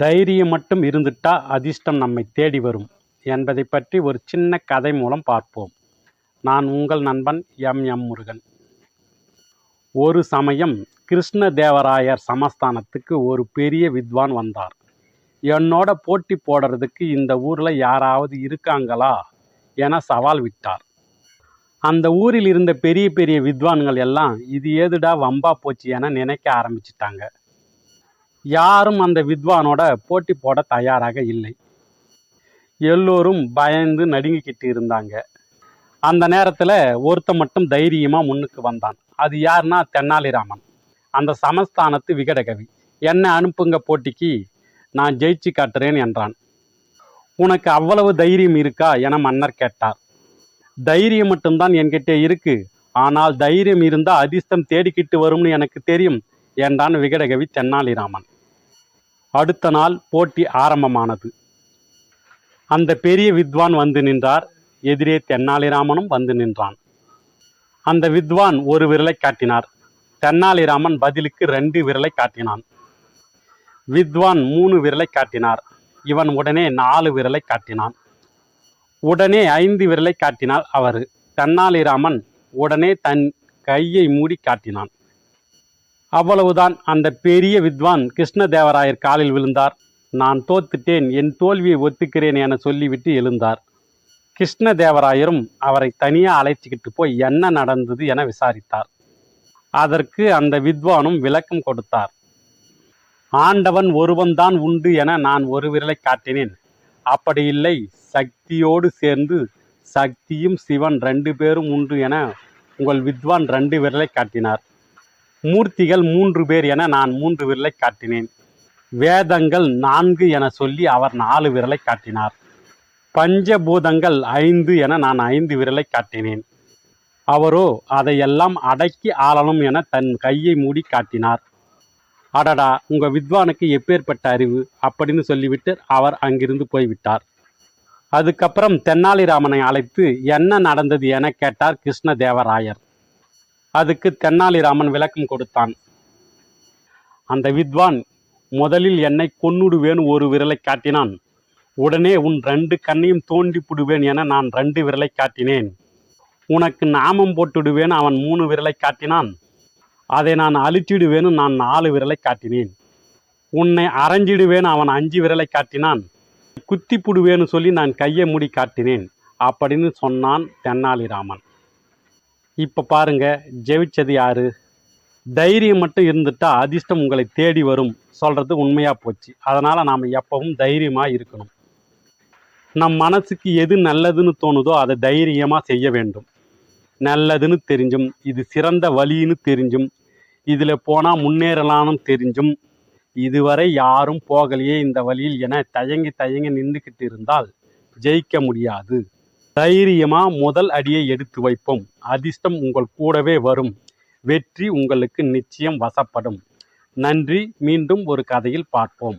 தைரியம் மட்டும் இருந்துட்டா அதிர்ஷ்டம் நம்மை தேடி வரும் என்பதை பற்றி ஒரு சின்ன கதை மூலம் பார்ப்போம். நான் உங்கள் நண்பன் எம் முருகன். ஒரு சமயம் கிருஷ்ணதேவராயர் சமஸ்தானத்துக்கு ஒரு பெரிய வித்வான் வந்தார். என்னோட போட்டி போடுறதுக்கு இந்த ஊரில் யாராவது இருக்காங்களா என சவால் விட்டார். அந்த ஊரில் இருந்த பெரிய பெரிய வித்வான்கள் எல்லாம் இது ஏதுடா வம்பா போச்சு என நினைக்க ஆரம்பிச்சிட்டாங்க. யாரும் அந்த வித்வானோட போட்டி போட தயாராக இல்லை. எல்லோரும் பயந்து நடுங்கிக்கிட்டு இருந்தாங்க. அந்த நேரத்தில் ஒருத்த மட்டும் தைரியமாக முன்னுக்கு வந்தான். அது யாருன்னா தென்னாலிராமன், அந்த சமஸ்தானத்து விகடகவி. என்ன அனுப்புங்க போட்டிக்கு, நான் ஜெயிச்சு காட்டுறேன் என்றான். உனக்கு அவ்வளவு தைரியம் இருக்கா என மன்னர் கேட்டார். தைரியம் மட்டும்தான் என்கிட்ட இருக்கு, ஆனால் தைரியம் இருந்தால் அதிர்ஷ்டம் தேடிக்கிட்டு வரும்னு எனக்கு தெரியும் என்றான் விகடகவி தென்னாலிராமன். அடுத்த நாள் போட்டி ஆரம்பமானது. அந்த பெரிய வித்வான் வந்து நின்றார். எதிரே தென்னாலிராமனும் வந்து நின்றான். அந்த வித்வான் ஒரு விரலை காட்டினார். தென்னாலிராமன் பதிலுக்கு 2 விரலை காட்டினான். வித்வான் 3 விரலை காட்டினார். இவன் உடனே 4 விரலை காட்டினான். உடனே 5 விரலை காட்டினார் அவர். தென்னாலிராமன் உடனே தன் கையை மூடி காட்டினான். அவ்வளவுதான். அந்த பெரிய வித்வான் கிருஷ்ணதேவராயர் காலில் விழுந்தார். நான் தோத்துட்டேன், என் தோல்வியை ஒத்துக்கிறேன் என சொல்லிவிட்டு எழுந்தார். கிருஷ்ணதேவராயரும் அவரை தனியாக அழைச்சிக்கிட்டு போய் என்ன நடந்தது என விசாரித்தார். அதற்கு அந்த வித்வானும் விளக்கம் கொடுத்தார். ஆண்டவன் ஒருவன்தான் உண்டு என நான் ஒரு விரலை காட்டினேன். அப்படி இல்லை, சக்தியோடு சேர்ந்து சக்தியும் சிவன் 2 பேரும் உண்டு என உங்கள் வித்வான் 2 விரலை காட்டினார். மூர்த்திகள் 3 பேர் என நான் 3 விரலை காட்டினேன். வேதங்கள் 4 என சொல்லி அவர் 4 விரலை காட்டினார். பஞ்சபூதங்கள் 5 என நான் 5 விரலை காட்டினேன். அவரோ அதையெல்லாம் அடக்கி ஆளணும் என தன் கையை மூடி காட்டினார். அடடா, உங்கள் வித்வானுக்கு எப்பேற்பட்ட அறிவு அப்படின்னு சொல்லிவிட்டு அவர் அங்கிருந்து போய்விட்டார். அதுக்கப்புறம் தென்னாலிராமனை அழைத்து என்ன நடந்தது என கேட்டார் கிருஷ்ணதேவராயர். அதுக்கு தென்னாலிராமன் விளக்கம் கொடுத்தான். அந்த வித்வான் முதலில் என்னை கொன்னுடுவேன் ஒரு விரலை காட்டினான். உடனே உன் 2 கண்ணையும் தோண்டி புடுவேன் என நான் 2 விரலை காட்டினேன். உனக்கு நாமம் போட்டுடுவேன் அவன் 3 விரலை காட்டினான். அதை நான் அழிச்சிடுவேன்னு நான் 4 விரலை காட்டினேன். உன்னை அரைஞ்சிடுவேன் அவன் 5 விரலை காட்டினான். குத்தி புடுவேன்னு சொல்லி நான் கையை மூடி காட்டினேன் அப்படின்னு சொன்னான் தென்னாலிராமன். இப்போ பாருங்க, ஜெயிச்சது யாரு? தைரியம் மட்டும் இருந்துட்டா அதிர்ஷ்டம் உங்களை தேடி வரும் சொல்கிறது உண்மையாக போச்சு. அதனால் நாம் எப்பவும் தைரியமாக இருக்கணும். நம் மனசுக்கு எது நல்லதுன்னு தோணுதோ அதை தைரியமாக செய்ய வேண்டும். நல்லதுன்னு தெரிஞ்சும், இது சிறந்த வழின்னு தெரிஞ்சும், இதில் போனால் முன்னேறலான்னு தெரிஞ்சும், இதுவரை யாரும் போகலையே இந்த வழியில் என தயங்கி நின்றுக்கிட்டு இருந்தால் ஜெயிக்க முடியாது. தைரியமாக முதல் அடியை எடுத்து வைப்போம். அதிர்ஷ்டம் உங்கள் கூடவே வரும். வெற்றி உங்களுக்கு நிச்சயம் வசப்படும். நன்றி. மீண்டும் ஒரு கதையில் பார்ப்போம்.